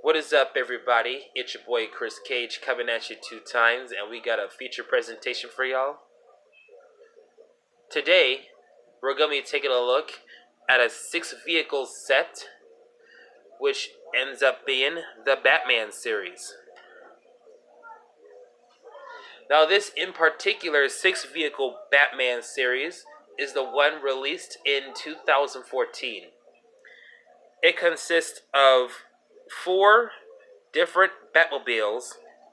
What is up, everybody? It's your boy Chris Cage coming at you 2 times, and we got a feature presentation for y'all. Today, we're going to be taking a look at a 6-vehicle set, which ends up being the Batman series. Now, this in particular 6-vehicle Batman series is the one released in 2014. It consists of 4 different Batmobiles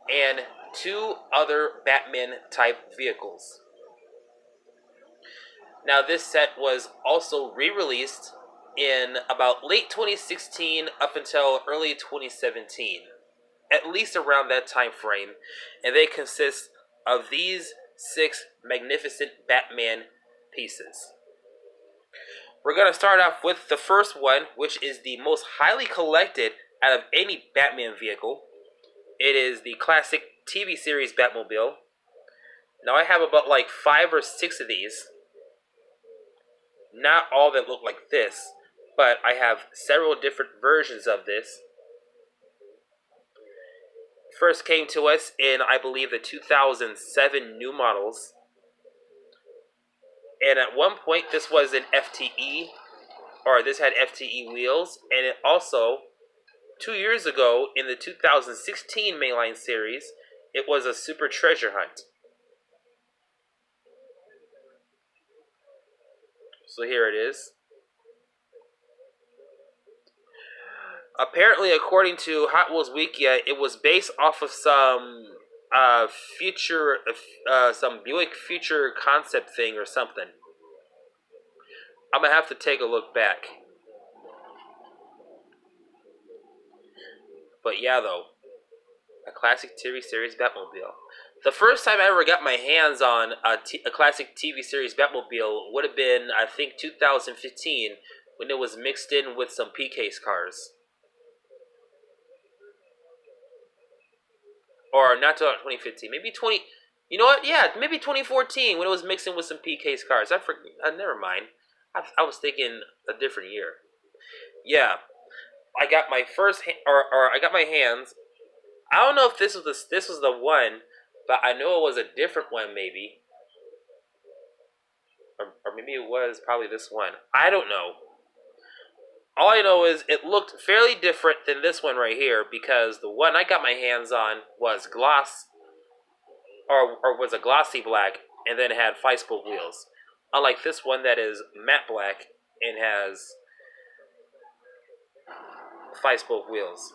and 2 other Batman type vehicles. Now, this set was also re-released in about late 2016 up until early 2017, at least around that time frame, and they consist of these 6 magnificent Batman pieces. We're going to start off with the first one, which is the most highly collected out of any Batman vehicle. It is the classic TV series Batmobile. Now, I have about like 5 or 6 of these. Not all that look like this, but I have several different versions of this. First came to us in, I believe, the 2007 new models. And at one point, this was an FTE, or this had FTE wheels, and it also, 2 years ago, in the 2016 mainline series, it was a Super Treasure Hunt. So here it is. Apparently, according to Hot Wheels Wikia, it was based off of some some Buick Future concept thing or something. I'm gonna have to take a look back. But yeah, though, a classic TV series Batmobile. The first time I ever got my hands on a classic TV series Batmobile would have been, I think, 2015, when it was mixed in with some P-Case cars. Or not 2015, maybe 20. You know what? Yeah, maybe 2014 when it was mixed in with some P-Case cars. Never mind. I was thinking a different year. Yeah, I got my first I got my hands. I don't know if this was the one, but I know it was a different one, maybe. Or maybe it was probably this one. I don't know. All I know is it looked fairly different than this one right here, because the one I got my hands on was gloss, or was a glossy black, and then it had Feispoke wheels. Unlike this one that is matte black and has Feispoke wheels.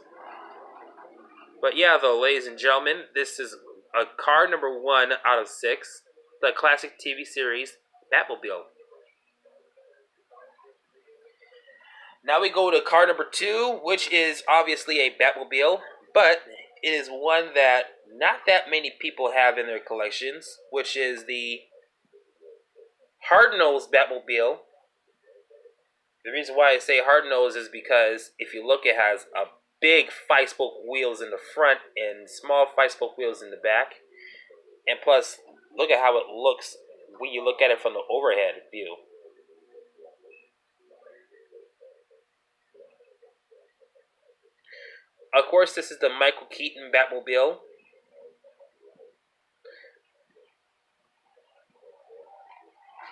But yeah, though, ladies and gentlemen, this is a car number 1 out of 6, the classic TV series Batmobile. Now we go to car number 2, which is obviously a Batmobile, but it is one that not that many people have in their collections, which is the hard-nosed Batmobile. The reason why I say hard-nosed is because if you look, it has a big Feispoke wheels in the front and small Feispoke wheels in the back. And plus, look at how it looks when you look at it from the overhead view. Of course, this is the Michael Keaton Batmobile.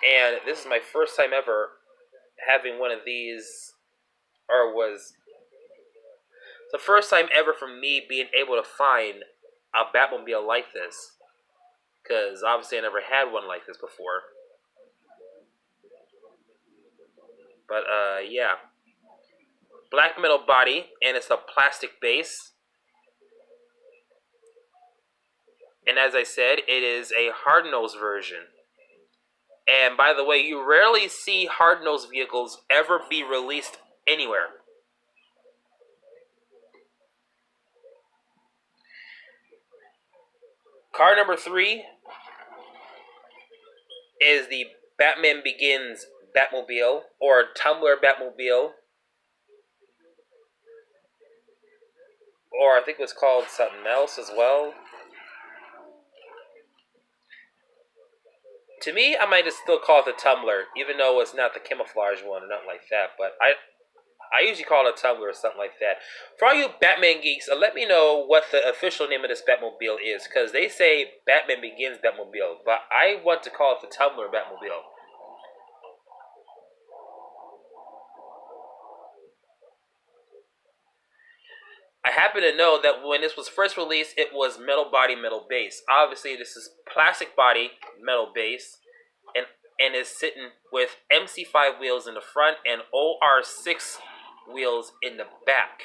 And this is my first time ever having one of these, or was the first time ever for me being able to find a Batmobile like this. Because obviously I never had one like this before. But yeah. Black metal body, and it's a plastic base. And as I said, it is a hard-nosed version. And by the way, you rarely see hard-nosed vehicles ever be released anywhere. Car number 3 is the Batman Begins Batmobile, or Tumbler Batmobile. Or I think it was called something else as well. To me, I might just still call it the Tumbler, even though it's not the camouflage one or nothing like that. But I usually call it a Tumbler or something like that. For all you Batman geeks, let me know what the official name of this Batmobile is, because they say Batman Begins Batmobile, but I want to call it the Tumbler Batmobile. I happen to know that when this was first released, it was metal body, metal base. Obviously, this is plastic body, metal base, and is sitting with MC5 wheels in the front and OR6 wheels in the back.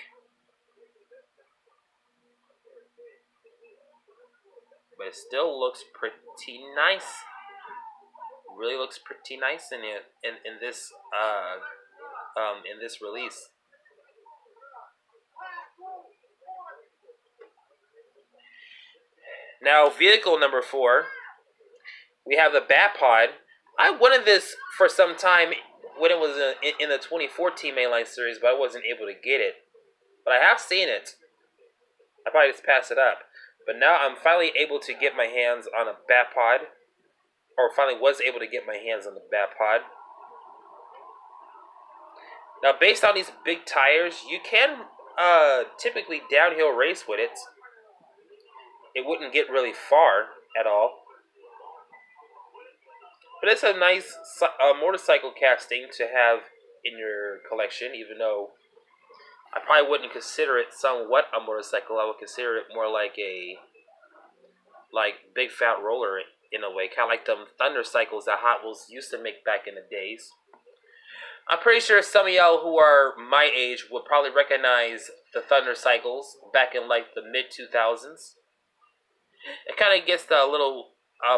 But it still looks pretty nice. Really looks pretty nice in it in this release. Now, vehicle number 4, we have the Batpod. I wanted this for some time when it was in the 2014 mainline series, but I wasn't able to get it. But I have seen it. I probably just passed it up. But now I'm finally able to get my hands on a Batpod, or finally was able to get my hands on the Batpod. Now, based on these big tires, you can typically downhill race with it. It wouldn't get really far at all. But it's a nice motorcycle casting to have in your collection, even though I probably wouldn't consider it somewhat a motorcycle. I would consider it more like a big fat roller in a way, kind of like them Thunder cycles that Hot Wheels used to make back in the days. I'm pretty sure some of y'all who are my age would probably recognize the Thunder cycles back in like the mid 2000s. It kind of gets the little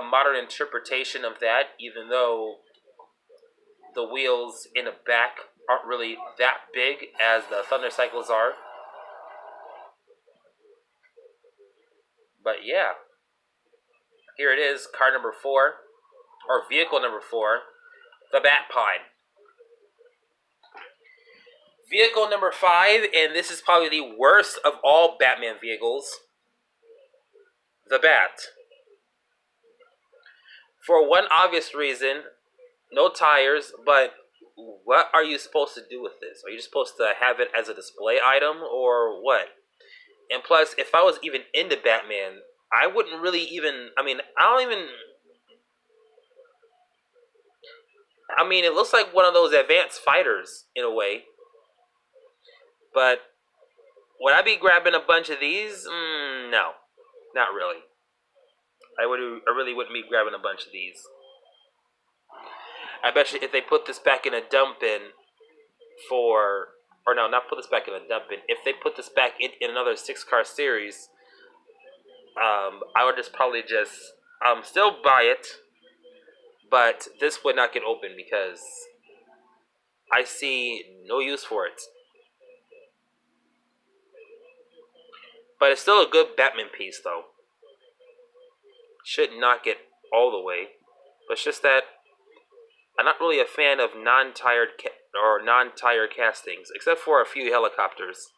modern interpretation of that, even though the wheels in the back aren't really that big as the Thunder cycles are. But yeah, here it is, car number 4, or vehicle number 4, the Batpod. Vehicle number 5, and this is probably the worst of all Batman vehicles, the Bat. For one obvious reason, no tires, but what are you supposed to do with this? Are you supposed to have it as a display item, or what? And plus, if I was even into Batman, I wouldn't really even, it looks like one of those advanced fighters, in a way. But would I be grabbing a bunch of these? No, not really. I really wouldn't be grabbing a bunch of these. I bet you if they put this back in a dump bin not put this back in a dump bin. If they put this back in another 6-car series, I would probably still buy it, but this would not get open because I see no use for it. But it's still a good Batman piece, though. Should knock it all the way. But it's just that I'm not really a fan of non-tire castings, except for a few helicopters.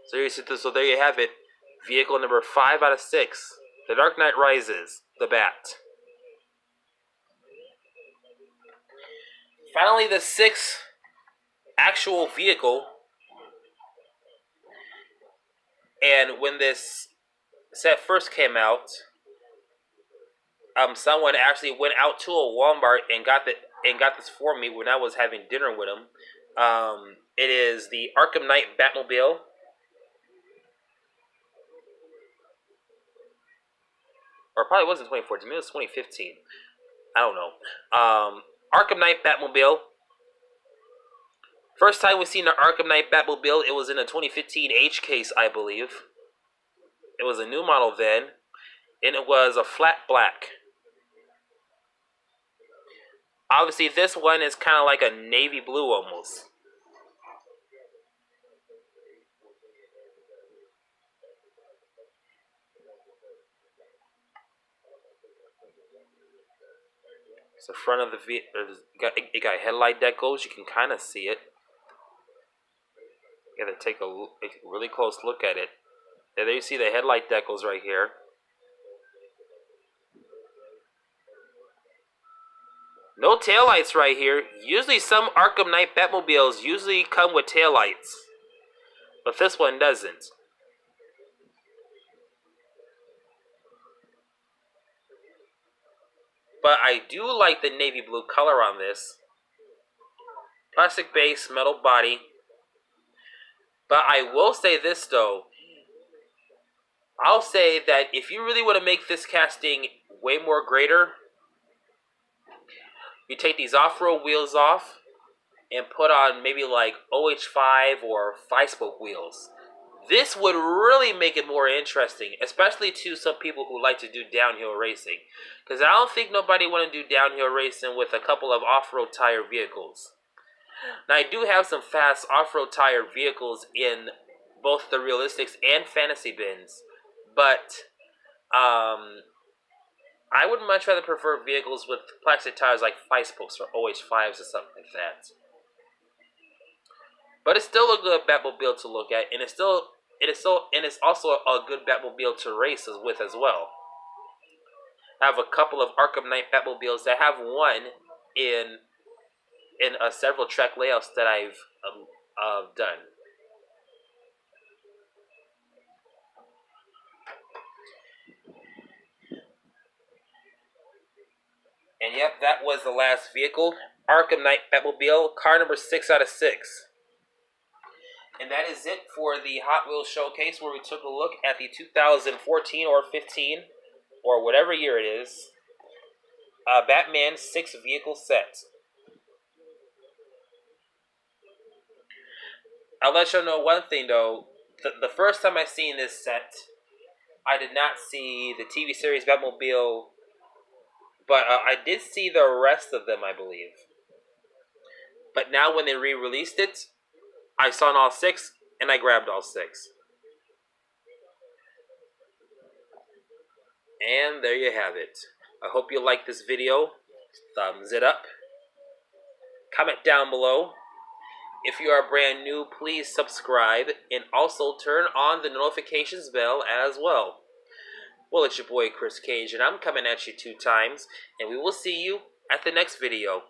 So there you have it. Vehicle number 5 out of 6. The Dark Knight Rises. The Bat. Finally, the 6th actual vehicle. And when this set first came out, someone actually went out to a Walmart and got this for me when I was having dinner with him. It is the Arkham Knight Batmobile. Or it probably wasn't 2014, maybe it was 2015. I don't know. Arkham Knight Batmobile. First time we seen the Arkham Knight Batmobile, it was in a 2015 H case, I believe. It was a new model then, and it was a flat black. Obviously, this one is kind of like a navy blue almost. It's the front of the vehicle. It got headlight decals. You can kind of see it. You gotta take a really close look at it. There you see the headlight decals right here. No taillights right here. Usually some Arkham Knight Batmobiles usually come with taillights, but this one doesn't. But I do like the navy blue color on this. Plastic base, metal body. But I will say this though. I'll say that if you really want to make this casting way more greater, you take these off-road wheels off and put on maybe like OH5 or 5-spoke wheels. This would really make it more interesting, especially to some people who like to do downhill racing. Because I don't think nobody want to do downhill racing with a couple of off-road tire vehicles. Now, I do have some fast off-road tire vehicles in both the realistics and fantasy bins, but I would much rather prefer vehicles with plastic tires like 5-spokes or OH5s or something like that. But it's still a good Batmobile to look at, and it's also a good Batmobile to race with as well. I have a couple of Arkham Knight Batmobiles that have one in several track layouts that I've done. And yep, that was the last vehicle, Arkham Knight Batmobile, car number 6 out of 6. And that is it for the Hot Wheels Showcase, where we took a look at the 2014 or 15, or whatever year it is, Batman 6 vehicle set. I'll let you know one thing though. The first time I seen this set, I did not see the TV series Batmobile, but I did see the rest of them, I believe. But now when they re-released it, I saw all 6, and I grabbed all 6. And there you have it. I hope you like this video. Thumbs it up. Comment down below. If you are brand new, please subscribe, and also turn on the notifications bell as well. Well, it's your boy Chris Cage, and I'm coming at you 2 times, and we will see you at the next video.